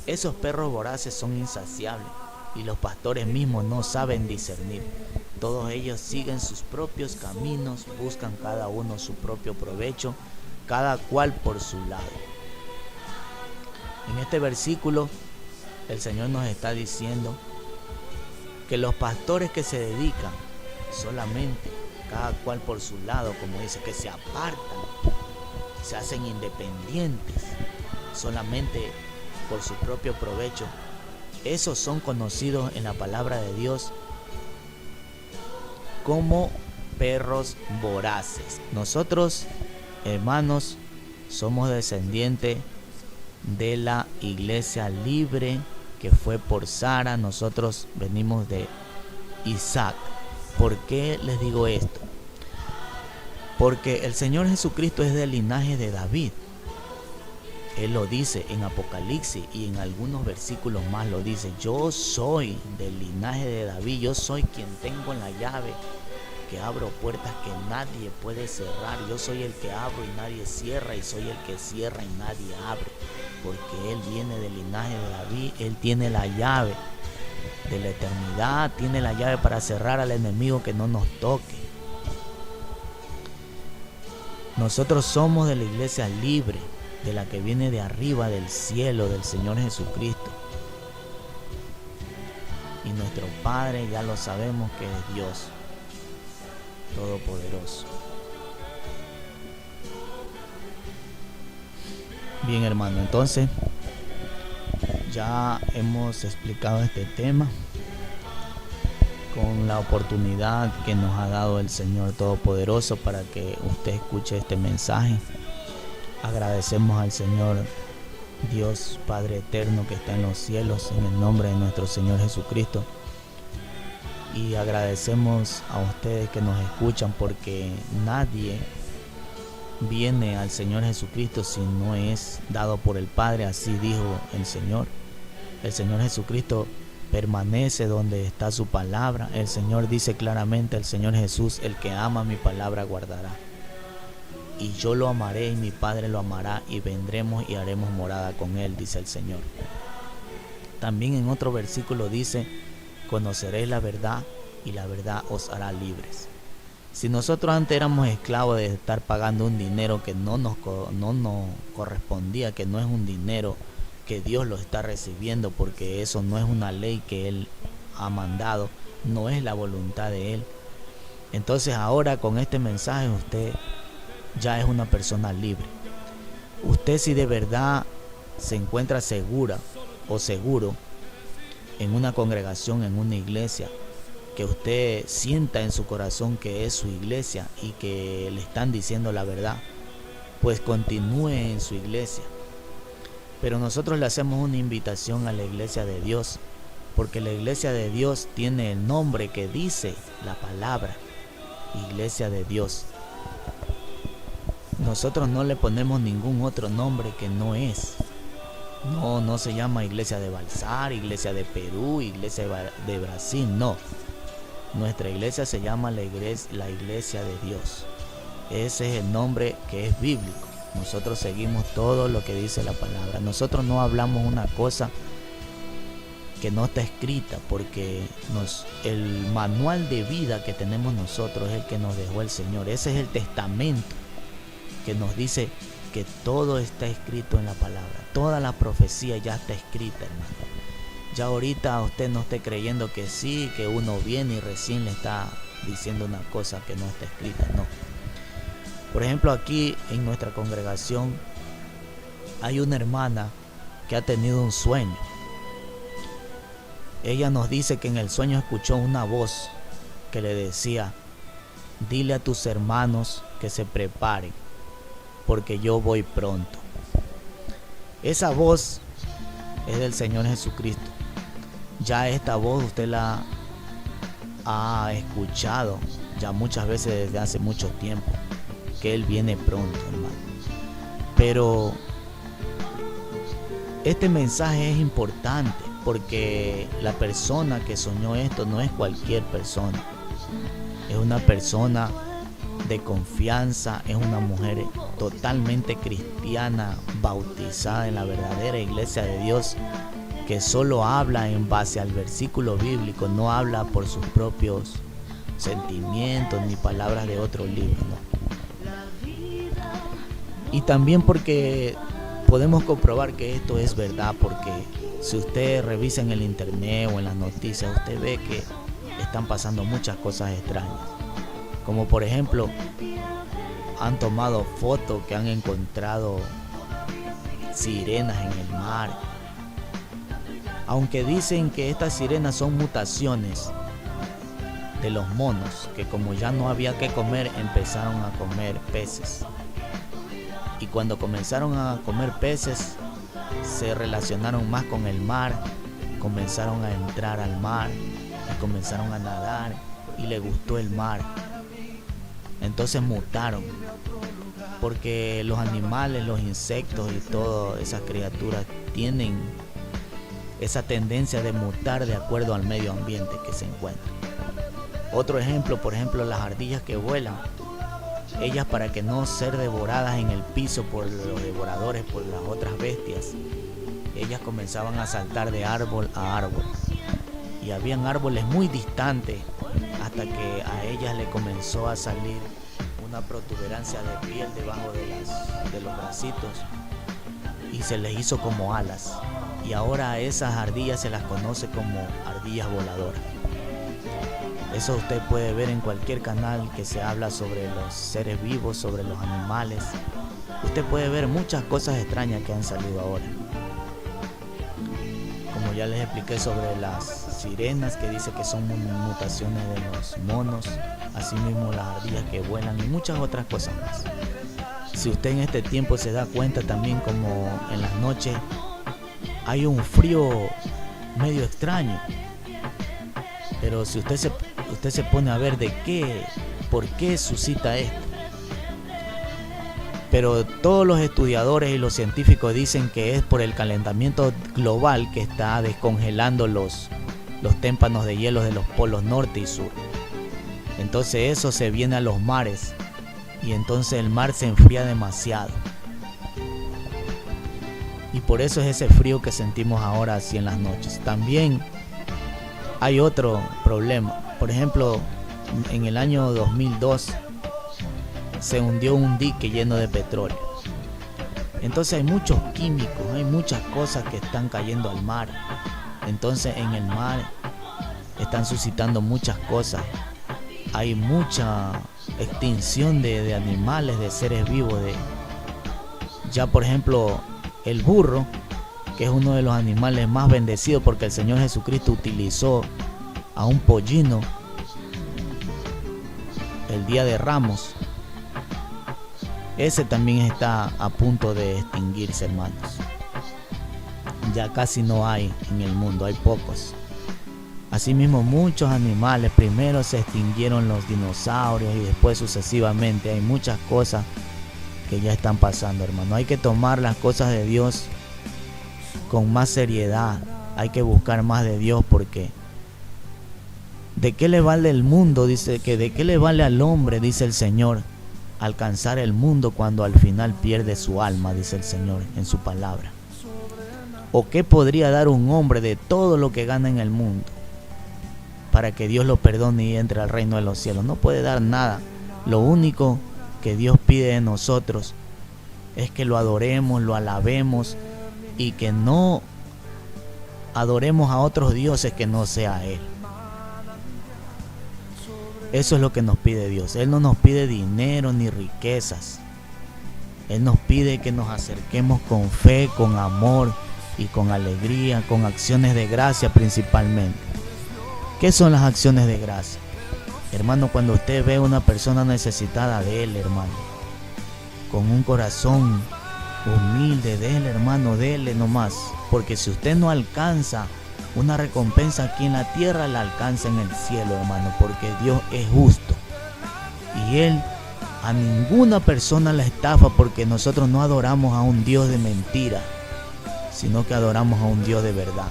esos perros voraces son insaciables y los pastores mismos no saben discernir. Todos ellos siguen sus propios caminos, buscan cada uno su propio provecho, cada cual por su lado. En este versículo el Señor nos está diciendo que los pastores que se dedican solamente, cada cual por su lado, como dice, que se apartan, se hacen independientes, solamente por su propio provecho, esos son conocidos en la palabra de Dios como perros voraces. Nosotros, hermanos, somos descendientes de la iglesia libre que fue por Sara. Nosotros venimos de Isaac. ¿Por qué les digo esto? Porque el Señor Jesucristo es del linaje de David. Él lo dice en Apocalipsis y en algunos versículos más lo dice: yo soy del linaje de David, yo soy quien tengo la llave, que abro puertas que nadie puede cerrar. Yo soy el que abro y nadie cierra, y soy el que cierra y nadie abre, porque Él viene del linaje de David. Él tiene la llave de la eternidad, tiene la llave para cerrar al enemigo que no nos toque. Nosotros somos de la iglesia libre, de la que viene de arriba del cielo, del Señor Jesucristo. Y nuestro Padre ya lo sabemos que es Dios Todopoderoso. Bien, hermano, entonces ya hemos explicado este tema con la oportunidad que nos ha dado el Señor Todopoderoso para que usted escuche este mensaje. Agradecemos al Señor Dios Padre eterno que está en los cielos, en el nombre de nuestro Señor Jesucristo. Y agradecemos a ustedes que nos escuchan, porque nadie viene al Señor Jesucristo si no es dado por el Padre. Así dijo el Señor. El Señor Jesucristo permanece donde está su palabra. El Señor dice claramente, el Señor Jesús: el que ama mi palabra guardará. y yo lo amaré y mi Padre lo amará y vendremos y haremos morada con él, dice el Señor. También en otro versículo dice: conoceréis la verdad y la verdad os hará libres. Si nosotros antes éramos esclavos de estar pagando un dinero que no nos correspondía, que no es un dinero que Dios lo está recibiendo, porque eso no es una ley que Él ha mandado, no es la voluntad de Él. Entonces ahora con este mensaje usted ya es una persona libre. Usted, si de verdad se encuentra segura o seguro en una congregación, en una iglesia, que usted sienta en su corazón que es su iglesia y que le están diciendo la verdad, pues continúe en su iglesia. Pero nosotros le hacemos una invitación a la iglesia de Dios, porque la iglesia de Dios tiene el nombre que dice la palabra, iglesia de Dios. Nosotros no le ponemos ningún otro nombre que no es. No se llama iglesia de Balsar, iglesia de Perú, iglesia de Brasil, no. Nuestra iglesia se llama la iglesia de Dios. Ese es el nombre que es bíblico. Nosotros seguimos todo lo que dice la palabra. Nosotros no hablamos una cosa que no está escrita, porque el manual de vida que tenemos nosotros es el que nos dejó el Señor. Ese es el testamento que nos dice que todo está escrito en la palabra. Toda la profecía ya está escrita, hermano. Ya ahorita usted no esté creyendo que sí, que uno viene y recién le está diciendo una cosa que no está escrita, no. Por ejemplo, aquí en nuestra congregación hay una hermana que ha tenido un sueño. Ella nos dice que en el sueño escuchó una voz que le decía: dile a tus hermanos que se preparen, porque yo voy pronto. Esa voz es del Señor Jesucristo. Ya esta voz usted la ha escuchado ya muchas veces desde hace mucho tiempo, que Él viene pronto, hermano. Pero este mensaje es importante, porque la persona que soñó esto no es cualquier persona. Es una persona de confianza, es una mujer totalmente cristiana, bautizada en la verdadera iglesia de Dios, que solo habla en base al versículo bíblico, no habla por sus propios sentimientos ni palabras de otro libro, no. Y también porque podemos comprobar que esto es verdad, porque si usted revisa en el internet o en las noticias, usted ve que están pasando muchas cosas extrañas. Como por ejemplo, han tomado fotos que han encontrado sirenas en el mar. Aunque dicen que estas sirenas son mutaciones de los monos, que como ya no había que comer, empezaron a comer peces. Y cuando comenzaron a comer peces, se relacionaron más con el mar, comenzaron a entrar al mar y comenzaron a nadar y les gustó el mar. Entonces mutaron, porque los animales, los insectos y todas esas criaturas tienen esa tendencia de mutar de acuerdo al medio ambiente que se encuentra. Otro ejemplo, por ejemplo, las ardillas que vuelan. Ellas, para que no ser devoradas en el piso por los devoradores, por las otras bestias, ellas comenzaban a saltar de árbol a árbol. Y habían árboles muy distantes, hasta que a ellas le comenzó a salir una protuberancia de piel debajo de los bracitos, y se les hizo como alas. Y ahora a esas ardillas se las conoce como ardillas voladoras. Eso usted puede ver en cualquier canal que se habla sobre los seres vivos, sobre los animales. Usted puede ver muchas cosas extrañas que han salido ahora. Como ya les expliqué sobre las sirenas, que dice que son mutaciones de los monos, asimismo las ardillas que vuelan y muchas otras cosas más. Si usted en este tiempo se da cuenta también, como en las noches hay un frío medio extraño, pero si usted se pone a ver por qué suscita esto. Pero todos los estudiadores y los científicos dicen que es por el calentamiento global que está descongelando los témpanos de hielo de los polos norte y sur. Entonces eso se viene a los mares y entonces el mar se enfría demasiado. Y por eso es ese frío que sentimos ahora así en las noches. También hay otro problema. Por ejemplo, en el año 2002 se hundió un dique lleno de petróleo. Entonces hay muchos químicos, hay muchas cosas que están cayendo al mar. Entonces en el mar están suscitando muchas cosas. Hay mucha extinción de animales, de seres vivos. Ya por ejemplo, el burro, que es uno de los animales más bendecidos porque el Señor Jesucristo utilizó a un pollino el día de Ramos. Ese también está a punto de extinguirse, hermanos. Ya casi no hay en el mundo, hay pocos. Asimismo, muchos animales, primero se extinguieron los dinosaurios y después sucesivamente hay muchas cosas que ya están pasando, hermano. Hay que tomar las cosas de Dios con más seriedad. Hay que buscar más de Dios, porque ¿de qué le vale el mundo? Dice que ¿de qué le vale al hombre? Dice el Señor, alcanzar el mundo cuando al final pierde su alma, dice el Señor en su palabra. ¿O qué podría dar un hombre de todo lo que gana en el mundo para que Dios lo perdone y entre al reino de los cielos? No puede dar nada. Lo único que Dios pide de nosotros es que lo adoremos, lo alabemos y que no adoremos a otros dioses que no sea Él. Eso es lo que nos pide Dios. Él no nos pide dinero ni riquezas. Él nos pide que nos acerquemos con fe, con amor y con alegría, con acciones de gracia principalmente. ¿Qué son las acciones de gracia? Hermano, cuando usted ve a una persona necesitada de Él, hermano, con un corazón humilde, dele, hermano, dele nomás. Porque si usted no alcanza una recompensa aquí en la tierra, la alcanza en el cielo, hermano, porque Dios es justo. Y Él a ninguna persona la estafa, porque nosotros no adoramos a un Dios de mentira, sino que adoramos a un Dios de verdad.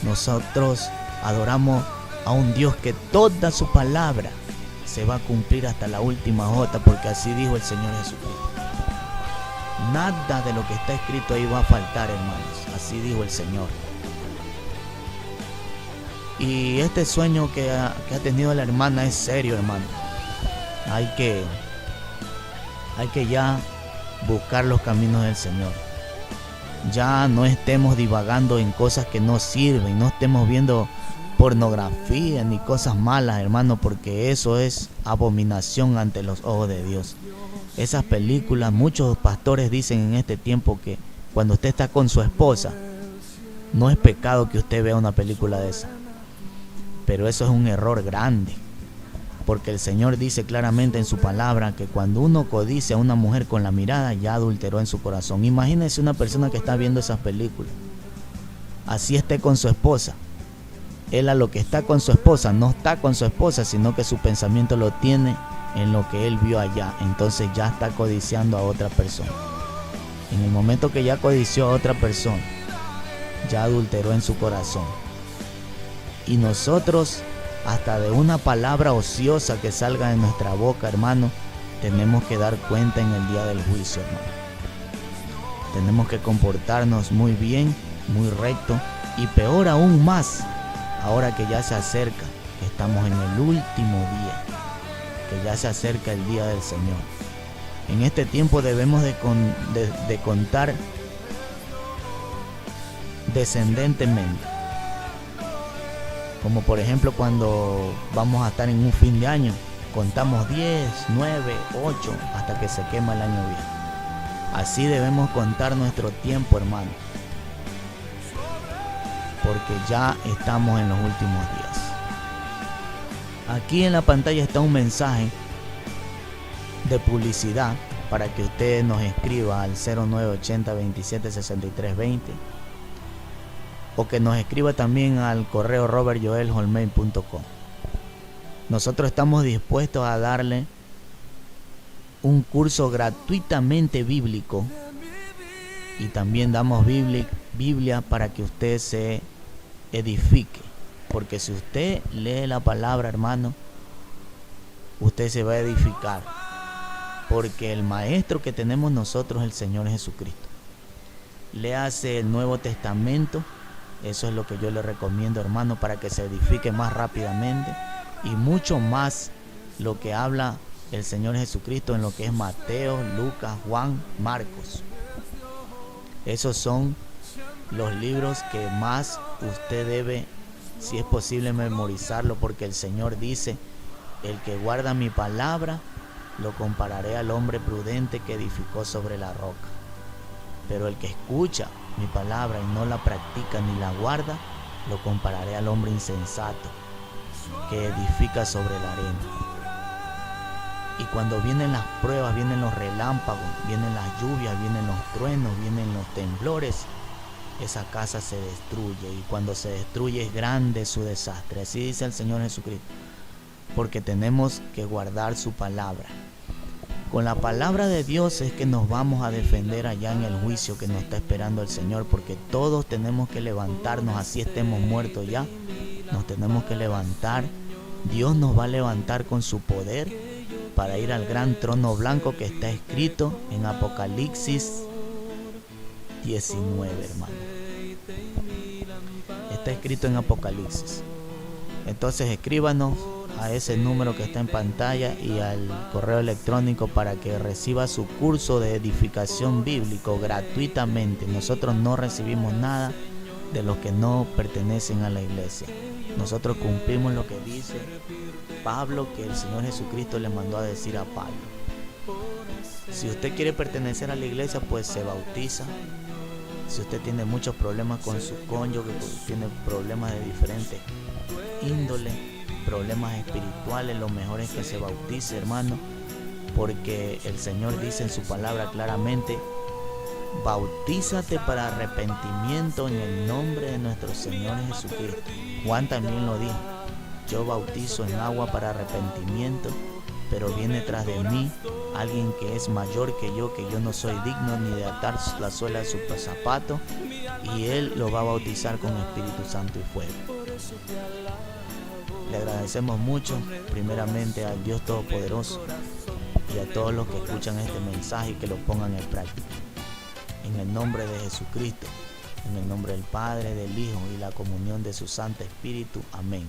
Nosotros adoramos a un Dios que toda su palabra se va a cumplir hasta la última jota, porque así dijo el Señor Jesucristo. Nada de lo que está escrito ahí va a faltar, hermanos. Así dijo el Señor. Y este sueño que ha tenido la hermana es serio, hermano. Hay que ya buscar los caminos del Señor. Ya no estemos divagando en cosas que no sirven, no estemos viendo pornografía ni cosas malas, hermano, porque eso es abominación ante los ojos de Dios. Esas películas, muchos pastores dicen en este tiempo que cuando usted está con su esposa, no es pecado que usted vea una película de esa. Pero eso es un error grande, porque el Señor dice claramente en su palabra que cuando uno codicia a una mujer con la mirada, ya adulteró en su corazón. Imagínese una persona que está viendo esas películas, así esté con su esposa. Él a lo que está con su esposa no está con su esposa, sino que su pensamiento lo tiene en lo que él vio allá. Entonces ya está codiciando a otra persona. En el momento que ya codició a otra persona, ya adulteró en su corazón. Y nosotros, hasta de una palabra ociosa que salga de nuestra boca, hermano, tenemos que dar cuenta en el día del juicio, hermano. Tenemos que comportarnos muy bien, muy recto, y peor aún más, ahora que ya se acerca, que estamos en el último día, que ya se acerca el día del Señor. En este tiempo debemos de contar descendentemente. Como por ejemplo cuando vamos a estar en un fin de año, contamos 10, 9, 8 hasta que se quema el año viejo. Así debemos contar nuestro tiempo, hermano, porque ya estamos en los últimos días. Aquí en la pantalla está un mensaje de publicidad para que usted nos escriba al 0980 27 63 20 o que nos escriba también al correo robertjoelholmail.com. Nosotros estamos dispuestos a darle un curso gratuitamente bíblico y también damos Biblia para que usted se edifique, porque si usted lee la palabra, hermano, usted se va a edificar, porque el maestro que tenemos nosotros es el Señor Jesucristo. Léase el Nuevo Testamento, eso es lo que yo le recomiendo, hermano, para que se edifique más rápidamente, y mucho más lo que habla el Señor Jesucristo en lo que es Mateo, Lucas, Juan, Marcos. Esos son los libros que más usted debe, si es posible, memorizarlo, porque el Señor dice: el que guarda mi palabra, lo compararé al hombre prudente que edificó sobre la roca. Pero el que escucha mi palabra y no la practica ni la guarda, lo compararé al hombre insensato que edifica sobre la arena. Y cuando vienen las pruebas, vienen los relámpagos, vienen las lluvias, vienen los truenos, vienen los temblores, esa casa se destruye, y cuando se destruye es grande su desastre. Así dice el Señor Jesucristo, porque tenemos que guardar su palabra. Con la palabra de Dios es que nos vamos a defender allá en el juicio que nos está esperando el Señor, porque todos tenemos que levantarnos, así estemos muertos ya, nos tenemos que levantar. Dios nos va a levantar con su poder para ir al gran trono blanco que está escrito en Apocalipsis 19, hermano. Está escrito en Apocalipsis. Entonces escríbanos a ese número que está en pantalla y al correo electrónico para que reciba su curso de edificación bíblico gratuitamente. Nosotros no recibimos nada de los que no pertenecen a la iglesia. Nosotros cumplimos lo que dice Pablo, que el Señor Jesucristo le mandó a decir a Pablo. Si usted quiere pertenecer a la iglesia, pues se bautiza. Si usted tiene muchos problemas con su cónyuge, tiene problemas de diferentes índole, problemas espirituales, lo mejor es que se bautice, hermano, porque el Señor dice en su palabra claramente: bautízate para arrepentimiento en el nombre de nuestro Señor Jesucristo. Juan también lo dijo: yo bautizo en agua para arrepentimiento, pero viene tras de mí alguien que es mayor que yo no soy digno ni de atar la suela de su zapato, y él lo va a bautizar con Espíritu Santo y fuego. Le agradecemos mucho, primeramente al Dios Todopoderoso y a todos los que escuchan este mensaje y que lo pongan en práctica. En el nombre de Jesucristo, en el nombre del Padre, del Hijo y la comunión de su Santo Espíritu. Amén.